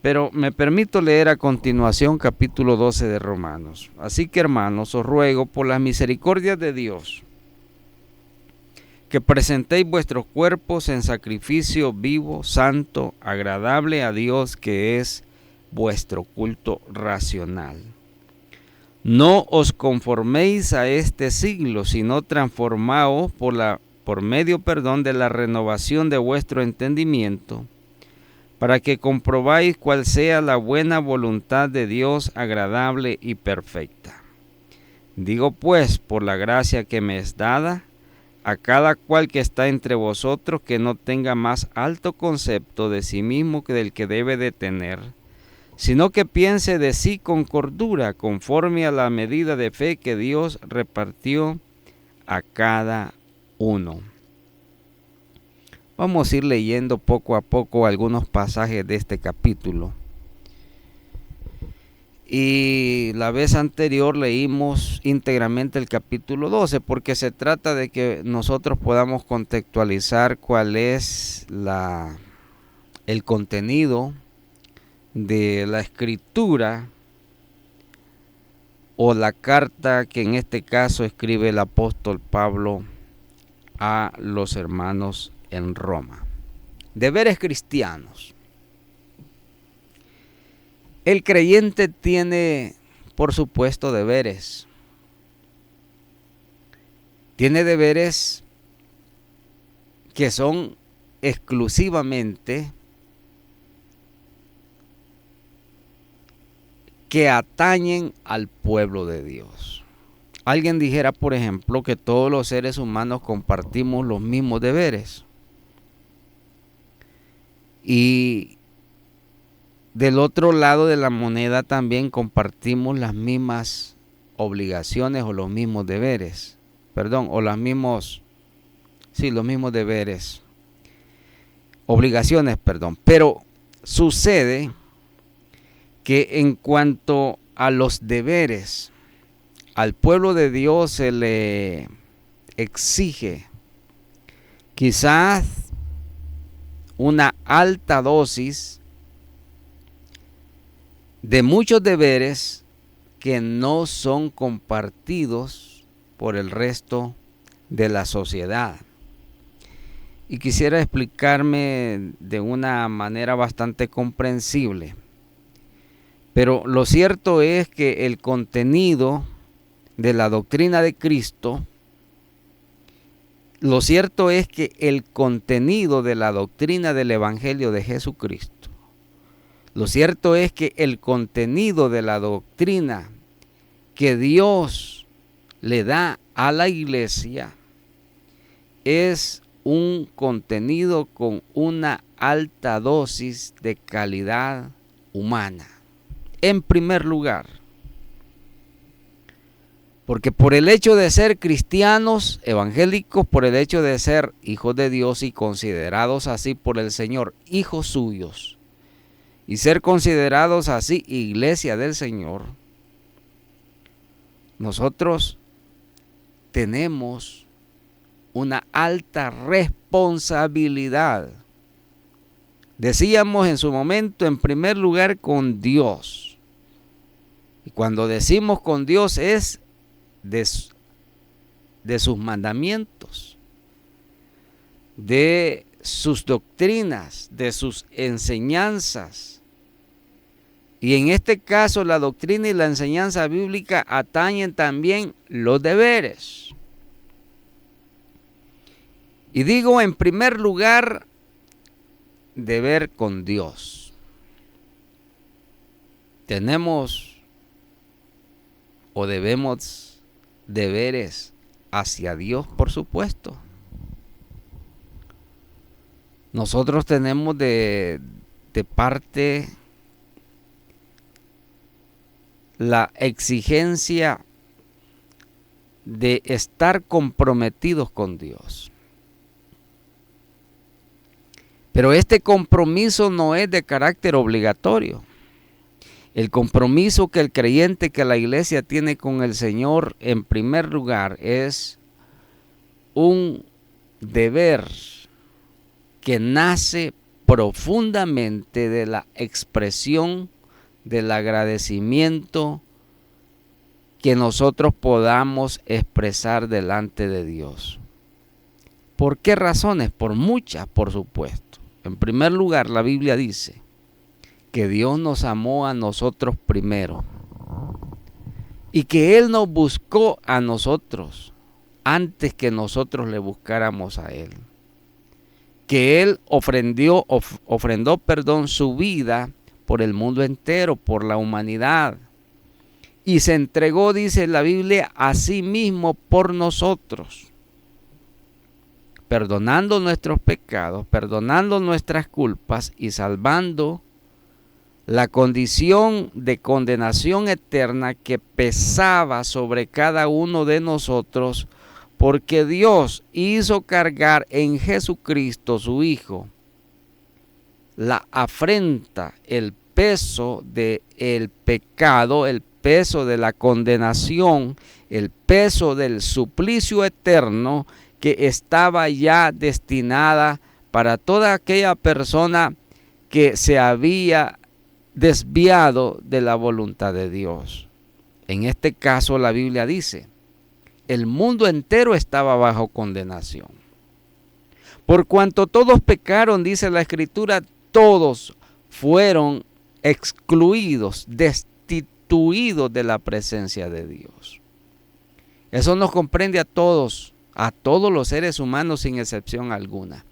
Pero me permito leer a continuación capítulo 12 de Romanos. Así que, hermanos, os ruego por las misericordias de Dios que presentéis vuestros cuerpos en sacrificio vivo, santo, agradable a Dios, que es vuestro culto racional. No os conforméis a este siglo, sino transformaos por medio de la renovación de vuestro entendimiento, para que comprobáis cuál sea la buena voluntad de Dios, agradable y perfecta. Digo pues, por la gracia que me es dada, a cada cual que está entre vosotros, que no tenga más alto concepto de sí mismo que del que debe de tener, sino que piense de sí con cordura, conforme a la medida de fe que Dios repartió a cada uno. Vamos a ir leyendo poco a poco algunos pasajes de este capítulo. Y la vez anterior leímos íntegramente el capítulo 12, porque se trata de que nosotros podamos contextualizar cuál es el contenido de la escritura o la carta que en este caso escribe el apóstol Pablo a los hermanos en Roma. Deberes cristianos. El creyente tiene, por supuesto, deberes. Tiene deberes que son exclusivamente que atañen al pueblo de Dios. Alguien dijera, por ejemplo, que todos los seres humanos compartimos los mismos deberes. Y del otro lado de la moneda también compartimos las mismas obligaciones o los mismos deberes. Los mismos deberes. Obligaciones. Pero sucede que en cuanto a los deberes, al pueblo de Dios se le exige quizás una alta dosis de muchos deberes que no son compartidos por el resto de la sociedad. Y quisiera explicarme de una manera bastante comprensible. Pero lo cierto es que el contenido de la doctrina de Cristo, lo cierto es que el contenido de la doctrina del Evangelio de Jesucristo, lo cierto es que el contenido de la doctrina que Dios le da a la iglesia es un contenido con una alta dosis de calidad humana. En primer lugar, porque por el hecho de ser cristianos evangélicos, por el hecho de ser hijos de Dios y considerados así por el Señor, hijos suyos, y ser considerados así iglesia del Señor, nosotros tenemos una alta responsabilidad. Decíamos en su momento, en primer lugar, con Dios. Y cuando decimos con Dios es de sus mandamientos, de sus doctrinas, de sus enseñanzas. Y en este caso la doctrina y la enseñanza bíblica atañen también los deberes. Y digo en primer lugar, deber con Dios. Tenemos o debemos deberes hacia Dios, por supuesto. Nosotros tenemos de parte la exigencia de estar comprometidos con Dios. Pero este compromiso no es de carácter obligatorio. El compromiso que el creyente, que la iglesia tiene con el Señor, en primer lugar, es un deber que nace profundamente de la expresión del agradecimiento que nosotros podamos expresar delante de Dios. ¿Por qué razones? Por muchas, por supuesto. En primer lugar, la Biblia dice que Dios nos amó a nosotros primero y que Él nos buscó a nosotros antes que nosotros le buscáramos a Él. Que Él ofrendó su vida por el mundo entero, por la humanidad. Y se entregó, dice la Biblia, a sí mismo por nosotros, perdonando nuestros pecados, perdonando nuestras culpas y salvando la condición de condenación eterna que pesaba sobre cada uno de nosotros, porque Dios hizo cargar en Jesucristo, su Hijo, la afrenta, el peso del pecado, el peso de la condenación, el peso del suplicio eterno que estaba ya destinada para toda aquella persona que se había desviado de la voluntad de Dios. En este caso la Biblia dice, el mundo entero estaba bajo condenación. Por cuanto todos pecaron, dice la Escritura, todos fueron excluidos, destituidos de la presencia de Dios. Eso nos comprende a todos los seres humanos sin excepción alguna.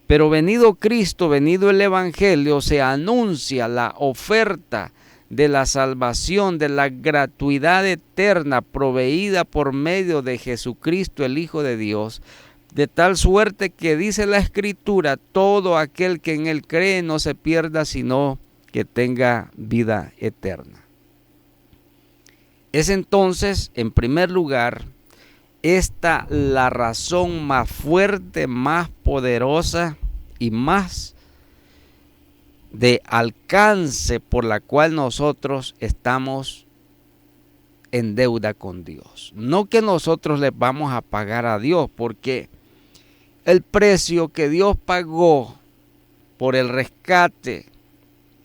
Pero venido Cristo, venido el Evangelio, se anuncia la oferta de la salvación, de la gratuidad eterna proveída por medio de Jesucristo, el Hijo de Dios, de tal suerte que dice la Escritura, todo aquel que en Él cree no se pierda, sino que tenga vida eterna. Es entonces, en primer lugar, esta la razón más fuerte, más poderosa y más de alcance por la cual nosotros estamos en deuda con Dios. No que nosotros le vamos a pagar a Dios, porque el precio que Dios pagó por el rescate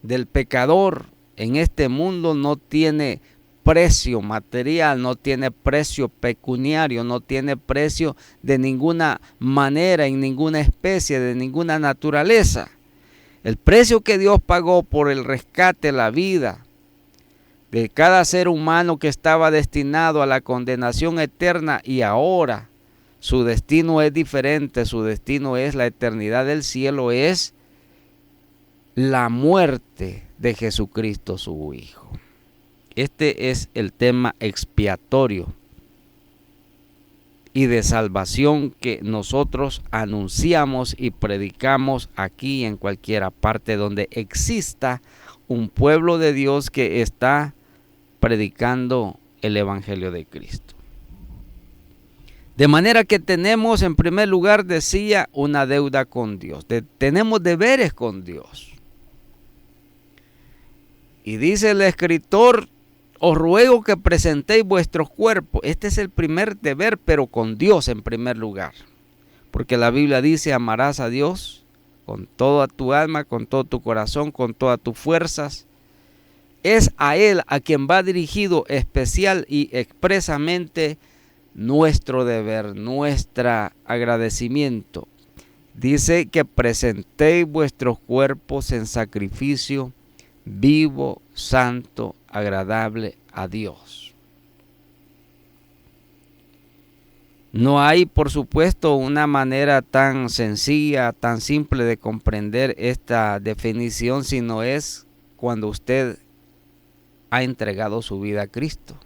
del pecador en este mundo no tiene precio material, no tiene precio pecuniario, no tiene precio de ninguna manera, en ninguna especie, de ninguna naturaleza. El precio que Dios pagó por el rescate, la vida de cada ser humano que estaba destinado a la condenación eterna, y ahora su destino es diferente, su destino es la eternidad del cielo, es la muerte de Jesucristo, su Hijo. Este es el tema expiatorio y de salvación que nosotros anunciamos y predicamos aquí en cualquiera parte donde exista un pueblo de Dios que está predicando el Evangelio de Cristo. De manera que tenemos, en primer lugar, decía, una deuda con Dios. Tenemos deberes con Dios. Y dice el escritor, os ruego que presentéis vuestros cuerpos. Este es el primer deber, pero con Dios en primer lugar. Porque la Biblia dice, amarás a Dios con toda tu alma, con todo tu corazón, con todas tus fuerzas. Es a Él a quien va dirigido especial y expresamente nuestro deber, nuestro agradecimiento. Dice que presentéis vuestros cuerpos en sacrificio vivo, santo, agradable a Dios. No hay, por supuesto, una manera tan sencilla, tan simple de comprender esta definición, sino es cuando usted ha entregado su vida a Cristo.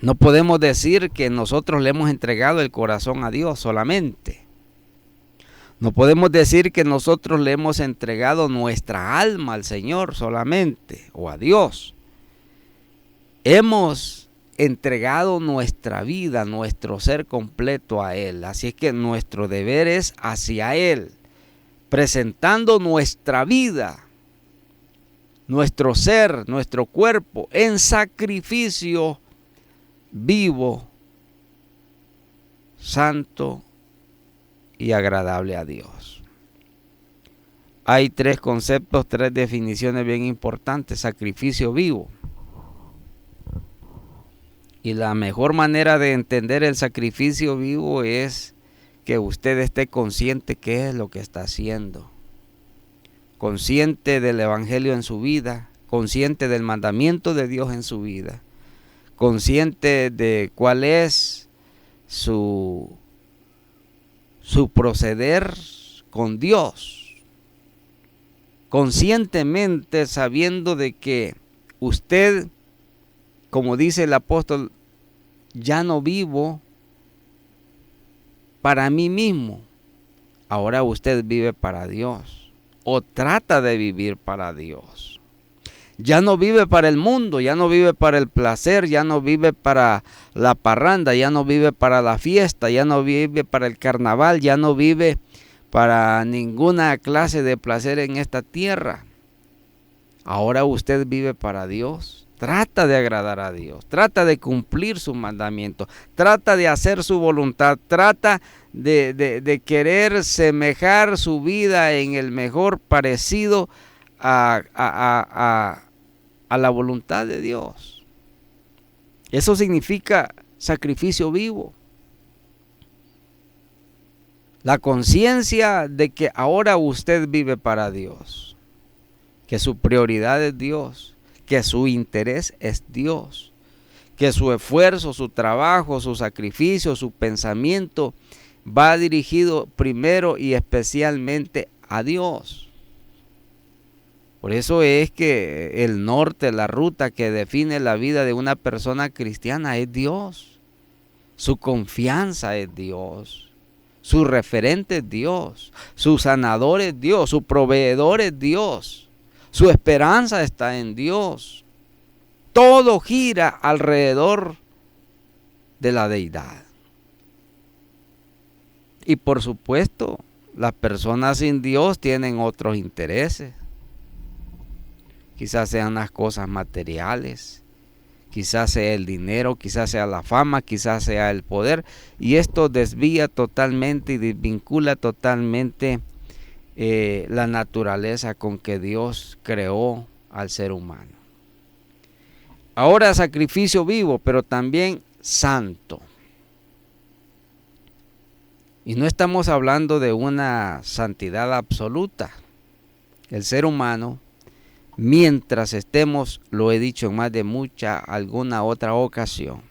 No podemos decir que nosotros le hemos entregado el corazón a Dios solamente. No podemos decir que nosotros le hemos entregado nuestra alma al Señor solamente, o a Dios. Hemos entregado nuestra vida, nuestro ser completo a Él. Así es que nuestro deber es hacia Él, presentando nuestra vida, nuestro ser, nuestro cuerpo, en sacrificio vivo, santo y agradable a Dios. Hay 3 conceptos, 3 definiciones bien importantes. Sacrificio vivo. Y la mejor manera de entender el sacrificio vivo es que usted esté consciente qué es lo que está haciendo. Consciente del evangelio en su vida, consciente del mandamiento de Dios en su vida, consciente de cuál es su proceder con Dios, conscientemente sabiendo de que usted, como dice el apóstol, ya no vivo para mí mismo, ahora usted vive para Dios. O trata de vivir para Dios. Ya no vive para el mundo, ya no vive para el placer, ya no vive para la parranda, ya no vive para la fiesta, ya no vive para el carnaval, ya no vive para ninguna clase de placer en esta tierra. Ahora usted vive para Dios. Trata de agradar a Dios, trata de cumplir sus mandamientos, trata de hacer su voluntad, trata de querer semejar su vida en el mejor parecido a la voluntad de Dios. Eso significa sacrificio vivo. La conciencia de que ahora usted vive para Dios, que su prioridad es Dios, que su interés es Dios, que su esfuerzo, su trabajo, su sacrificio, su pensamiento va dirigido primero y especialmente a Dios. Por eso es que el norte, la ruta que define la vida de una persona cristiana es Dios. Su confianza es Dios. Su referente es Dios. Su sanador es Dios. Su proveedor es Dios. Su esperanza está en Dios. Todo gira alrededor de la deidad. Y por supuesto, las personas sin Dios tienen otros intereses. Quizás sean las cosas materiales, quizás sea el dinero, quizás sea la fama, quizás sea el poder. Y esto desvía totalmente y desvincula totalmente la naturaleza con que Dios creó al ser humano. Ahora sacrificio vivo, pero también santo. Y no estamos hablando de una santidad absoluta. El ser humano, mientras estemos, lo he dicho en más de alguna otra ocasión,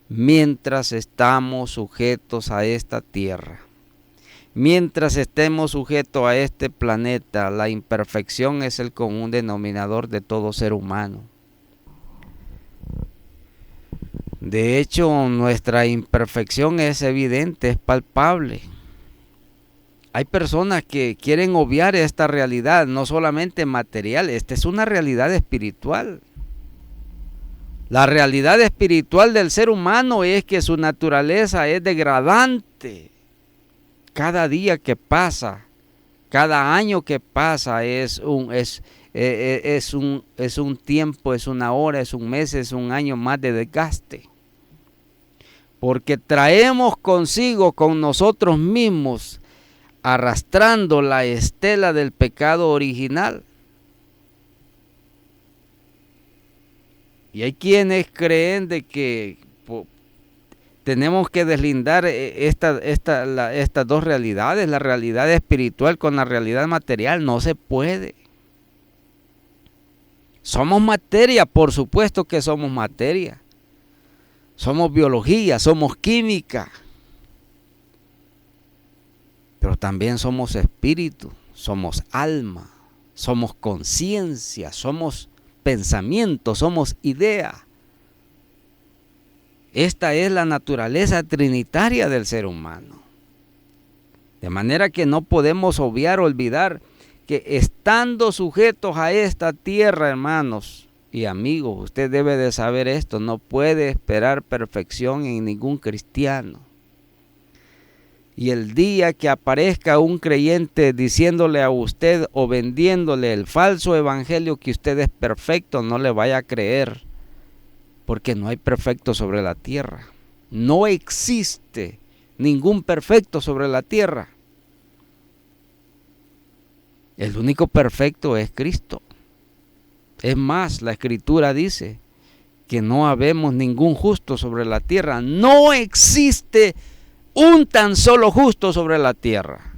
mientras estamos sujetos a esta tierra, mientras estemos sujetos a este planeta, la imperfección es el común denominador de todo ser humano. De hecho, nuestra imperfección es evidente, es palpable. Hay personas que quieren obviar esta realidad, no solamente material, esta es una realidad espiritual. La realidad espiritual del ser humano es que su naturaleza es degradante. Cada día que pasa, cada año que pasa es un tiempo, es una hora, es un mes, es un año más de desgaste. Porque traemos consigo, con nosotros mismos, arrastrando la estela del pecado original. Y hay quienes creen de que tenemos que deslindar estas dos realidades, la realidad espiritual con la realidad material. No se puede. Somos materia, por supuesto que somos materia. Somos biología, somos química. Pero también somos espíritu, somos alma, somos conciencia, somos pensamiento, somos idea. Esta es la naturaleza trinitaria del ser humano. De manera que no podemos olvidar que estando sujetos a esta tierra, hermanos y amigos, usted debe de saber esto, no puede esperar perfección en ningún cristiano. Y el día que aparezca un creyente diciéndole a usted o vendiéndole el falso evangelio que usted es perfecto, no le vaya a creer, porque no hay perfecto sobre la tierra. No existe ningún perfecto sobre la tierra. El único perfecto es Cristo. Es más, la Escritura dice que no habemos ningún justo sobre la tierra. No existe un tan solo justo sobre la tierra.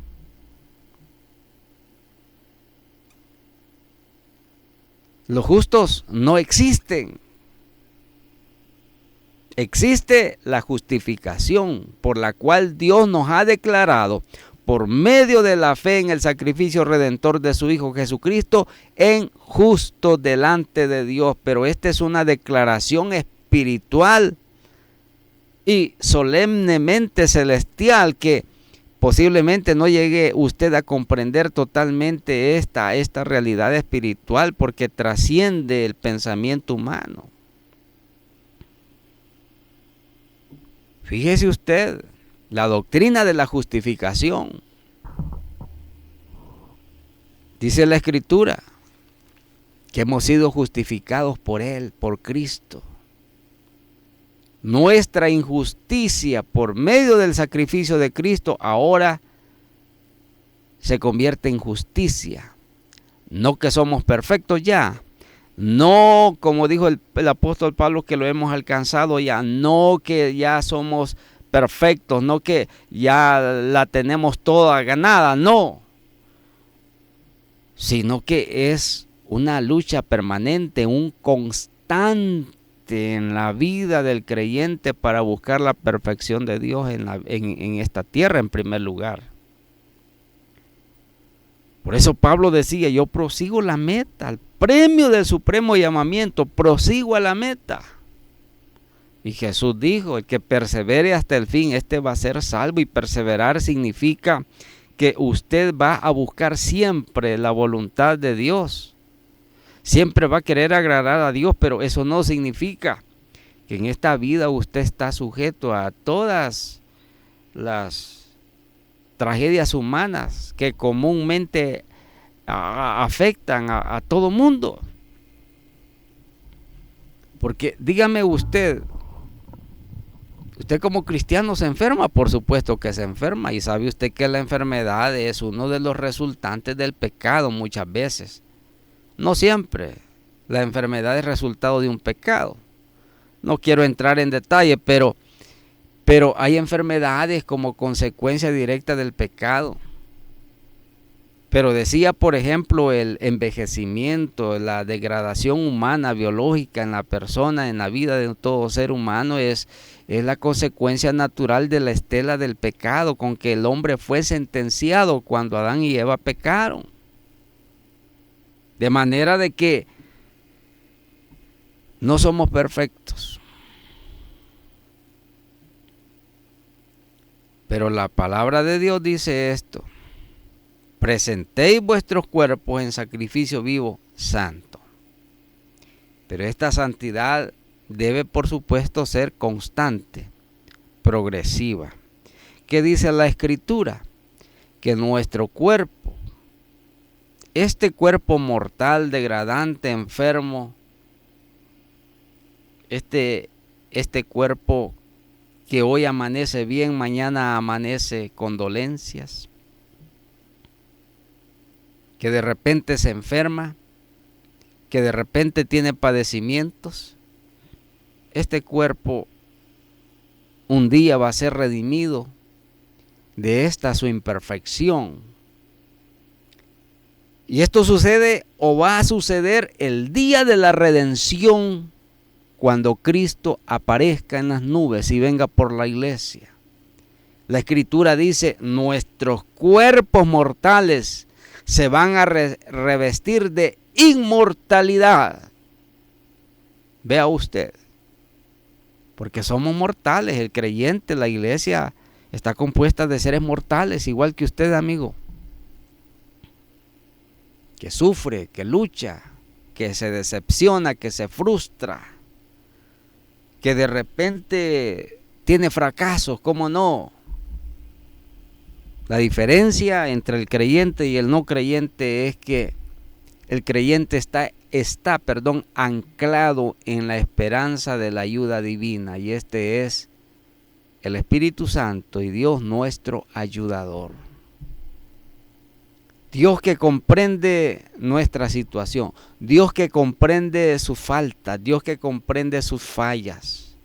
Los justos no existen. Existe la justificación por la cual Dios nos ha declarado por medio de la fe en el sacrificio redentor de su Hijo Jesucristo en justo delante de Dios. Pero esta es una declaración espiritual y solemnemente celestial que posiblemente no llegue usted a comprender totalmente esta realidad espiritual, porque trasciende el pensamiento humano. Fíjese usted, la doctrina de la justificación. Dice la Escritura que hemos sido justificados por Él, por Cristo. Nuestra injusticia por medio del sacrificio de Cristo ahora se convierte en justicia. No que somos perfectos ya. No, como dijo el apóstol Pablo, que lo hemos alcanzado ya. No que ya somos perfectos. No que ya la tenemos toda ganada. No. Sino que es una lucha permanente, un constante en la vida del creyente para buscar la perfección de Dios en esta tierra en primer lugar. Por eso Pablo decía, yo prosigo la meta, el premio del supremo llamamiento, prosigo a la meta. Y Jesús dijo, el que persevere hasta el fin, este va a ser salvo. Y perseverar significa que usted va a buscar siempre la voluntad de Dios. Siempre va a querer agradar a Dios, pero eso no significa que en esta vida usted está sujeto a todas las tragedias humanas que comúnmente afectan a todo mundo. Porque dígame usted como cristiano se enferma, por supuesto que se enferma, y sabe usted que la enfermedad es uno de los resultantes del pecado muchas veces. No siempre la enfermedad es resultado de un pecado. No quiero entrar en detalle, pero hay enfermedades como consecuencia directa del pecado. Pero decía, por ejemplo, el envejecimiento, la degradación humana, biológica en la persona, en la vida de todo ser humano, es la consecuencia natural de la estela del pecado con que el hombre fue sentenciado cuando Adán y Eva pecaron. De manera de que no somos perfectos. Pero la palabra de Dios dice esto: presentéis vuestros cuerpos en sacrificio vivo, santo. Pero esta santidad debe, por supuesto, ser constante, progresiva. ¿Qué dice la Escritura? Que nuestro cuerpo, este cuerpo mortal, degradante, enfermo, este cuerpo que hoy amanece bien, mañana amanece con dolencias, que de repente se enferma, que de repente tiene padecimientos, este cuerpo un día va a ser redimido de esta su imperfección. Y esto sucede o va a suceder el día de la redención, cuando Cristo aparezca en las nubes y venga por la iglesia. La Escritura dice, nuestros cuerpos mortales se van a revestir de inmortalidad. Vea usted, porque somos mortales, el creyente, la iglesia está compuesta de seres mortales, igual que usted, amigo, que sufre, que lucha, que se decepciona, que se frustra, que de repente tiene fracasos, ¿cómo no? La diferencia entre el creyente y el no creyente es que el creyente está anclado en la esperanza de la ayuda divina, y este es el Espíritu Santo y Dios nuestro ayudador. Dios que comprende nuestra situación, Dios que comprende su falta, Dios que comprende sus fallas.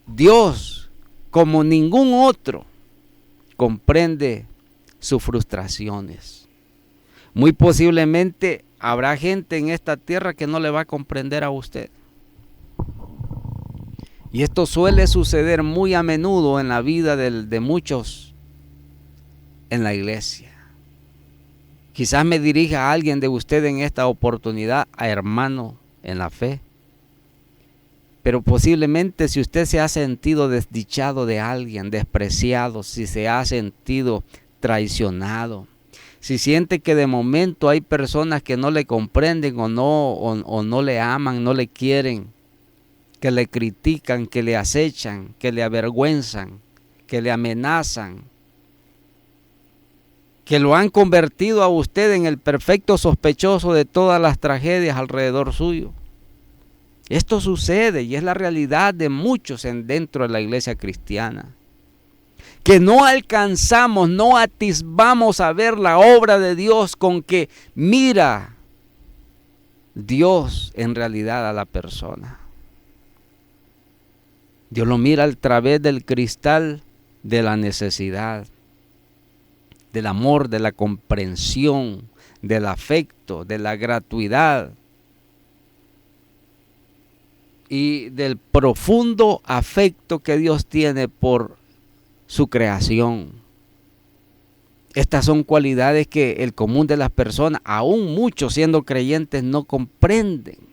Dios, como ningún otro, comprende sus frustraciones. Muy posiblemente habrá gente en esta tierra que no le va a comprender a usted. Y esto suele suceder muy a menudo en la vida de muchos en la iglesia. Quizás me dirija a alguien de usted en esta oportunidad, a hermano en la fe. Pero posiblemente si usted se ha sentido desdichado de alguien, despreciado, si se ha sentido traicionado, si siente que de momento hay personas que no le comprenden o no le aman, no le quieren, que le critican, que le acechan, que le avergüenzan, que le amenazan, que lo han convertido a usted en el perfecto sospechoso de todas las tragedias alrededor suyo. Esto sucede y es la realidad de muchos dentro de la iglesia cristiana. Que no alcanzamos, no atisbamos a ver la obra de Dios con que mira Dios en realidad a la persona. Dios lo mira a través del cristal de la necesidad, del amor, de la comprensión, del afecto, de la gratuidad y del profundo afecto que Dios tiene por su creación. Estas son cualidades que el común de las personas, aún muchos siendo creyentes, no comprenden.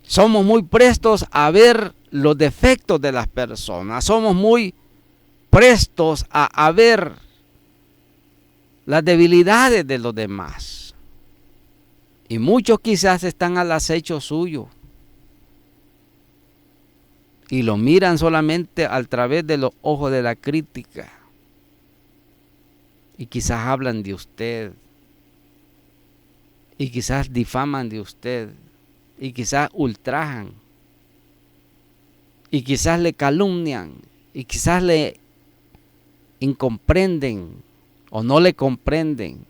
Somos muy prestos a ver los defectos de las personas, somos muy prestos a ver las debilidades de los demás. Y muchos quizás están al acecho suyo y lo miran solamente a través de los ojos de la crítica. Y quizás hablan de usted. Y quizás difaman de usted. Y quizás ultrajan. Y quizás le calumnian. Y quizás le incomprenden o no le comprenden.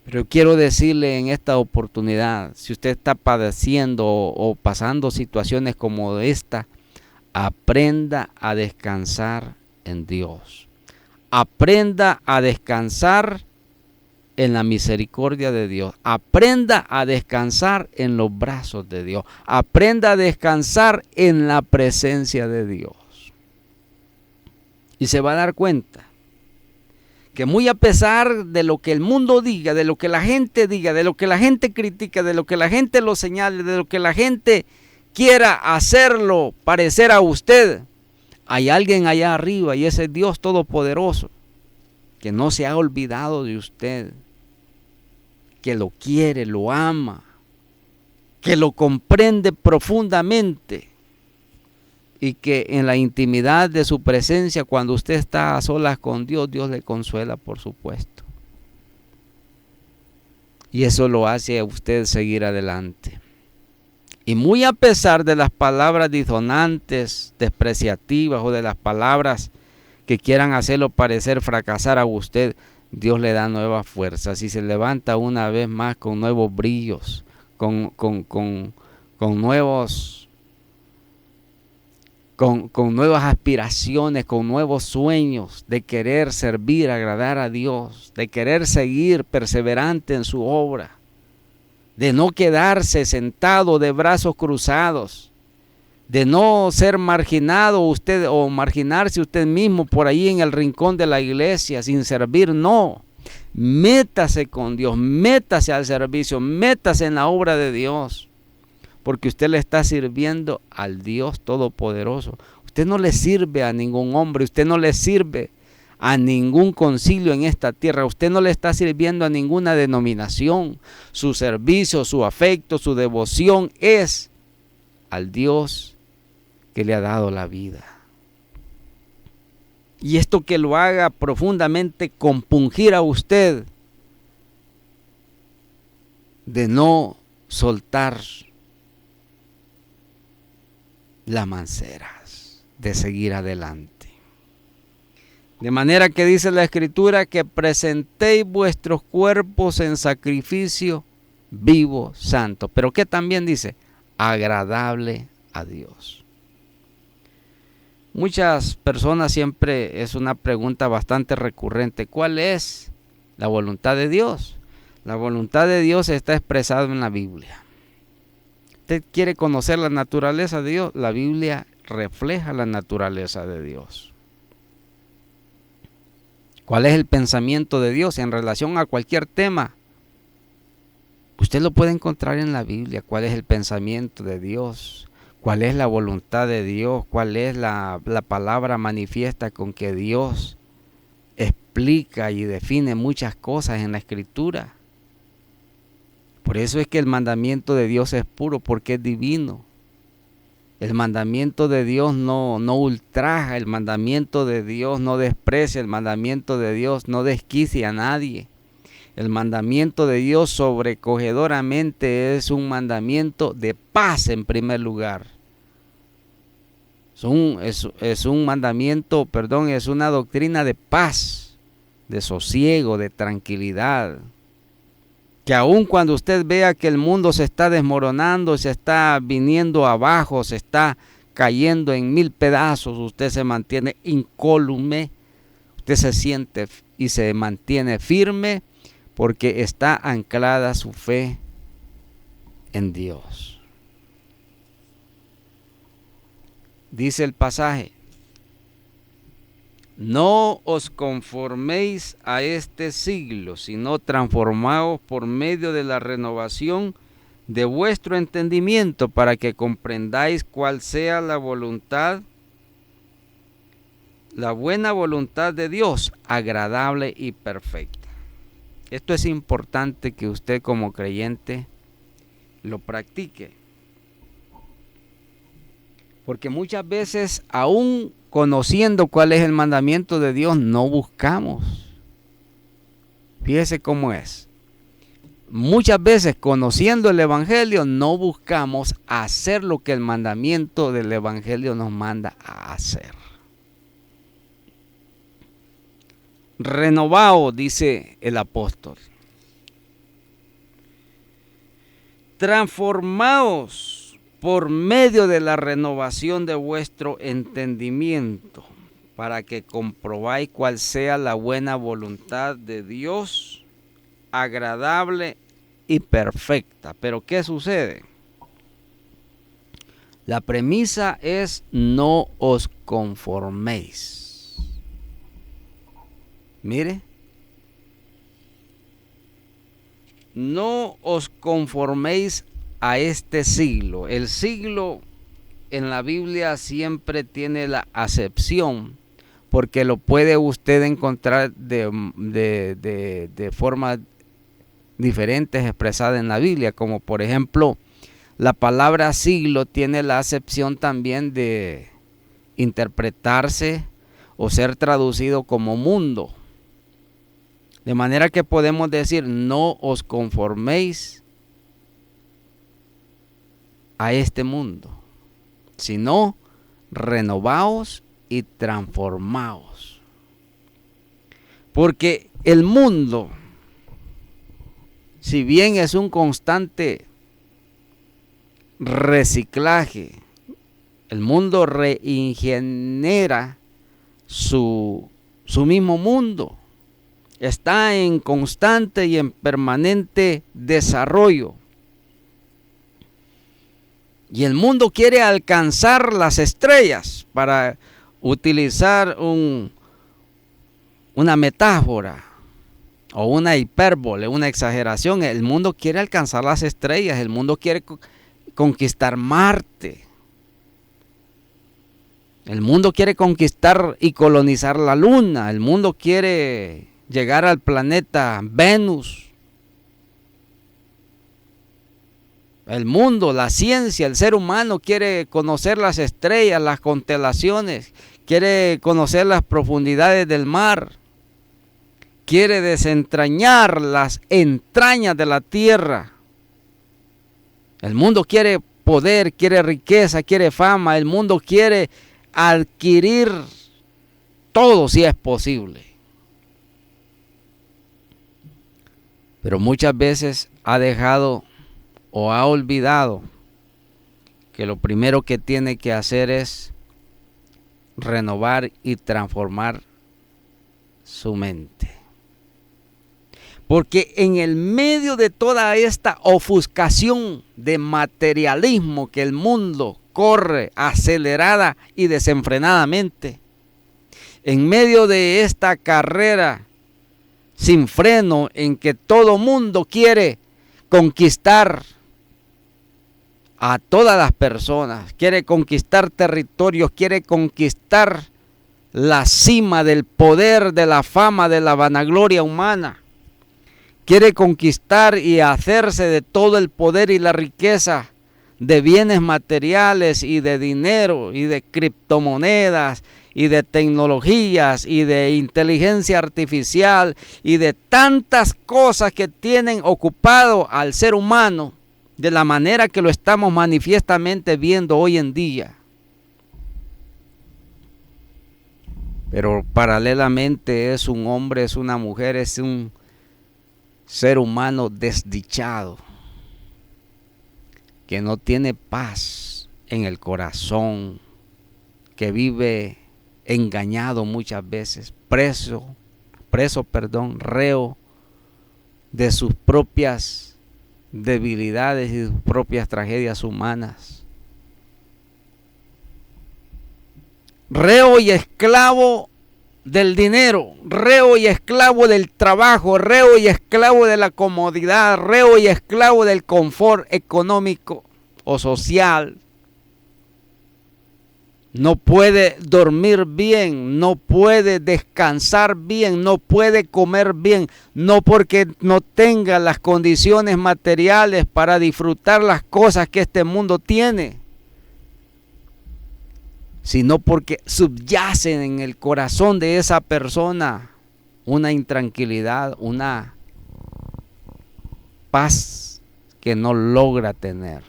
Pero quiero decirle en esta oportunidad, si usted está padeciendo o pasando situaciones como esta, aprenda a descansar en Dios. Aprenda a descansar en la misericordia de Dios. Aprenda a descansar en los brazos de Dios. Aprenda a descansar en la presencia de Dios. Y se va a dar cuenta que muy a pesar de lo que el mundo diga, de lo que la gente diga, de lo que la gente critica, de lo que la gente lo señale, de lo que la gente quiera hacerlo parecer a usted, hay alguien allá arriba y ese Dios Todopoderoso que no se ha olvidado de usted, que lo quiere, lo ama, que lo comprende profundamente y que en la intimidad de su presencia, cuando usted está a solas con Dios, Dios le consuela, por supuesto. Y eso lo hace a usted seguir adelante. Y muy a pesar de las palabras disonantes, despreciativas o de las palabras que quieran hacerlo parecer fracasar a usted, Dios le da nuevas fuerzas y se levanta una vez más con nuevos brillos, con nuevas aspiraciones, con nuevos sueños de querer servir, agradar a Dios, de querer seguir perseverante en su obra, de no quedarse sentado de brazos cruzados, de no ser marginado usted o marginarse usted mismo por ahí en el rincón de la iglesia sin servir. No, métase con Dios, métase al servicio, métase en la obra de Dios, porque usted le está sirviendo al Dios Todopoderoso. Usted no le sirve a ningún hombre, usted no le sirve a ningún concilio en esta tierra, usted no le está sirviendo a ninguna denominación. Su servicio, su afecto, su devoción es al Dios que le ha dado la vida. Y esto que lo haga profundamente compungir a usted de no soltar, las manceras de seguir adelante. De manera que dice la Escritura que presentéis vuestros cuerpos en sacrificio vivo, santo. Pero que también dice, agradable a Dios. Muchas personas siempre es una pregunta bastante recurrente. ¿Cuál es la voluntad de Dios? La voluntad de Dios está expresada en la Biblia. ¿Usted quiere conocer la naturaleza de Dios? La Biblia refleja la naturaleza de Dios. ¿Cuál es el pensamiento de Dios en relación a cualquier tema? Usted lo puede encontrar en la Biblia. ¿Cuál es el pensamiento de Dios? ¿Cuál es la voluntad de Dios? ¿Cuál es la palabra manifiesta con que Dios explica y define muchas cosas en la Escritura? Por eso es que el mandamiento de Dios es puro, porque es divino. El mandamiento de Dios no ultraja, el mandamiento de Dios no desprecia, el mandamiento de Dios no desquicia a nadie. El mandamiento de Dios sobrecogedoramente es un mandamiento de paz en primer lugar. Es un mandamiento, es una doctrina de paz, de sosiego, de tranquilidad. Que aun cuando usted vea que el mundo se está desmoronando, se está viniendo abajo, se está cayendo en 1000 pedazos, usted se mantiene incólume, usted se siente y se mantiene firme porque está anclada su fe en Dios. Dice el pasaje, no os conforméis a este siglo, sino transformaos por medio de la renovación de vuestro entendimiento, para que comprendáis cuál sea la voluntad, la buena voluntad de Dios, agradable y perfecta. Esto es importante que usted como creyente lo practique. Porque muchas veces, aún conociendo cuál es el mandamiento de Dios, no buscamos. Fíjese cómo es. Muchas veces, conociendo el Evangelio, no buscamos hacer lo que el mandamiento del Evangelio nos manda a hacer. Renovaos, dice el apóstol. Transformaos por medio de la renovación de vuestro entendimiento, para que comprobáis cuál sea la buena voluntad de Dios, agradable y perfecta. Pero ¿qué sucede? La premisa es: no os conforméis. Mire, no os conforméis a este siglo. El siglo en la Biblia siempre tiene la acepción, porque lo puede usted encontrar de formas diferentes expresadas en la Biblia, como por ejemplo la palabra siglo tiene la acepción también de interpretarse o ser traducido como mundo, de manera que podemos decir: no os conforméis a este mundo, sino renovaos y transformaos. Porque el mundo, si bien es un constante reciclaje, el mundo regenera su mismo mundo, está en constante y en permanente desarrollo. Y el mundo quiere alcanzar las estrellas, para utilizar una metáfora o una hipérbole, una exageración. El mundo quiere alcanzar las estrellas, el mundo quiere conquistar Marte. El mundo quiere conquistar y colonizar la Luna. El mundo quiere llegar al planeta Venus. El mundo, la ciencia, el ser humano quiere conocer las estrellas, las constelaciones, quiere conocer las profundidades del mar, quiere desentrañar las entrañas de la tierra. El mundo quiere poder, quiere riqueza, quiere fama. El mundo quiere adquirir todo si es posible. Pero muchas veces ha dejado o ha olvidado que lo primero que tiene que hacer es renovar y transformar su mente. Porque en el medio de toda esta ofuscación de materialismo que el mundo corre acelerada y desenfrenadamente, en medio de esta carrera sin freno en que todo mundo quiere conquistar a todas las personas, quiere conquistar territorios, quiere conquistar la cima del poder, de la fama, de la vanagloria humana, quiere conquistar y hacerse de todo el poder y la riqueza de bienes materiales y de dinero y de criptomonedas y de tecnologías y de inteligencia artificial y de tantas cosas que tienen ocupado al ser humano de la manera que lo estamos manifiestamente viendo hoy en día. Pero paralelamente es un hombre, es una mujer, es un ser humano desdichado, que no tiene paz en el corazón, que vive engañado muchas veces, reo de sus propias debilidades y sus propias tragedias humanas. Reo y esclavo del dinero, reo y esclavo del trabajo, reo y esclavo de la comodidad, reo y esclavo del confort económico o social. No puede dormir bien, no puede descansar bien, no puede comer bien, no porque no tenga las condiciones materiales para disfrutar las cosas que este mundo tiene, sino porque subyace en el corazón de esa persona una intranquilidad, una paz que no logra tener.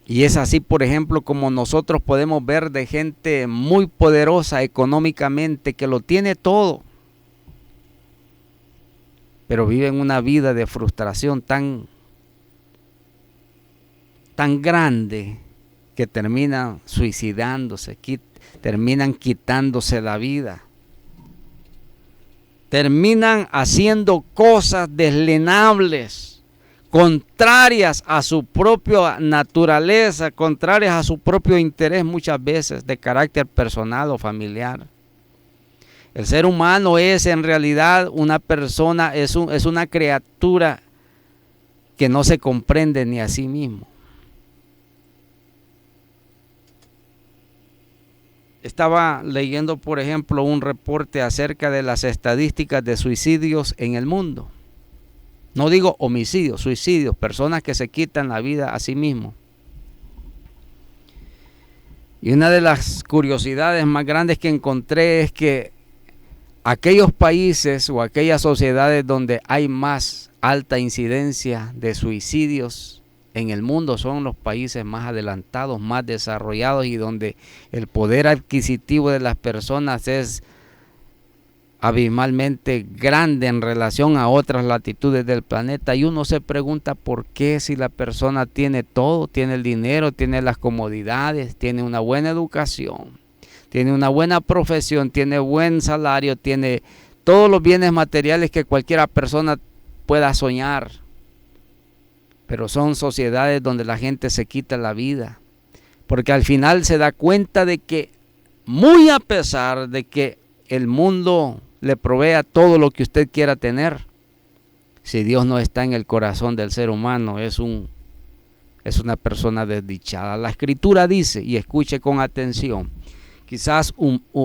Y es así, por ejemplo, como nosotros podemos ver de gente muy poderosa económicamente, que lo tiene todo, pero viven una vida de frustración tan grande que terminan suicidándose, terminan quitándose la vida, terminan haciendo cosas deslenables, contrarias a su propia naturaleza, contrarias a su propio interés, muchas veces de carácter personal o familiar. El ser humano es en realidad una persona, es una criatura que no se comprende ni a sí mismo. Estaba leyendo, por ejemplo, un reporte acerca de las estadísticas de suicidios en el mundo. No digo homicidios, suicidios, personas que se quitan la vida a sí mismos. Y una de las curiosidades más grandes que encontré es que aquellos países o aquellas sociedades donde hay más alta incidencia de suicidios en el mundo son los países más adelantados, más desarrollados, y donde el poder adquisitivo de las personas es abismalmente grande en relación a otras latitudes del planeta. Y uno se pregunta por qué, si la persona tiene todo, tiene el dinero, tiene las comodidades, tiene una buena educación, tiene una buena profesión, tiene buen salario, tiene todos los bienes materiales que cualquiera persona pueda soñar, pero son sociedades donde la gente se quita la vida, porque al final se da cuenta de que, muy a pesar de que el mundo le provea todo lo que usted quiera tener, si Dios no está en el corazón del ser humano, es una persona desdichada. La Escritura dice, y escuche con atención, quizás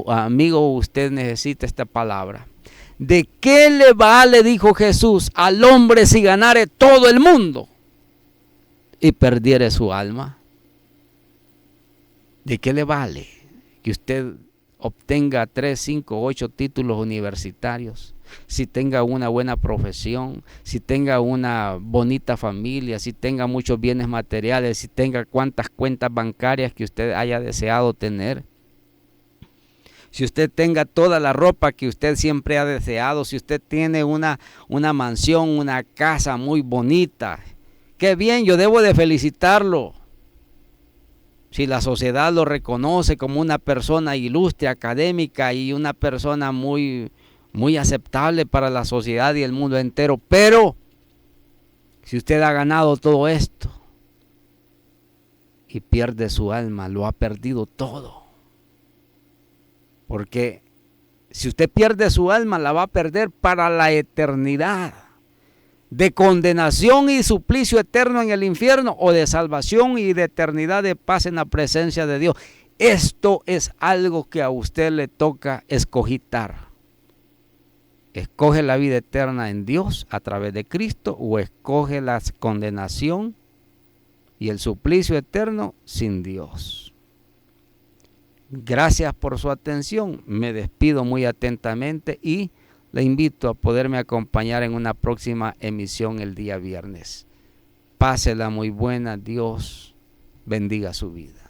amigo, usted necesita esta palabra: ¿de qué le vale, dijo Jesús, al hombre si ganare todo el mundo y perdiere su alma? ¿De qué le vale que usted obtenga 3, 5, 8 títulos universitarios, si tenga una buena profesión, si tenga una bonita familia, si tenga muchos bienes materiales, si tenga cuantas cuentas bancarias que usted haya deseado tener, si usted tenga toda la ropa que usted siempre ha deseado, si usted tiene una mansión, una casa muy bonita, qué bien, yo debo de felicitarlo. Si la sociedad lo reconoce como una persona ilustre, académica y una persona muy aceptable para la sociedad y el mundo entero, pero si usted ha ganado todo esto y pierde su alma, lo ha perdido todo. Porque si usted pierde su alma, la va a perder para la eternidad, de condenación y suplicio eterno en el infierno, o de salvación y de eternidad de paz en la presencia de Dios. Esto es algo que a usted le toca escogitar. Escoge la vida eterna en Dios a través de Cristo, o escoge la condenación y el suplicio eterno sin Dios. Gracias por su atención. Me despido muy atentamente y le invito a poderme acompañar en una próxima emisión el día viernes. Pásela muy buena. Dios bendiga su vida.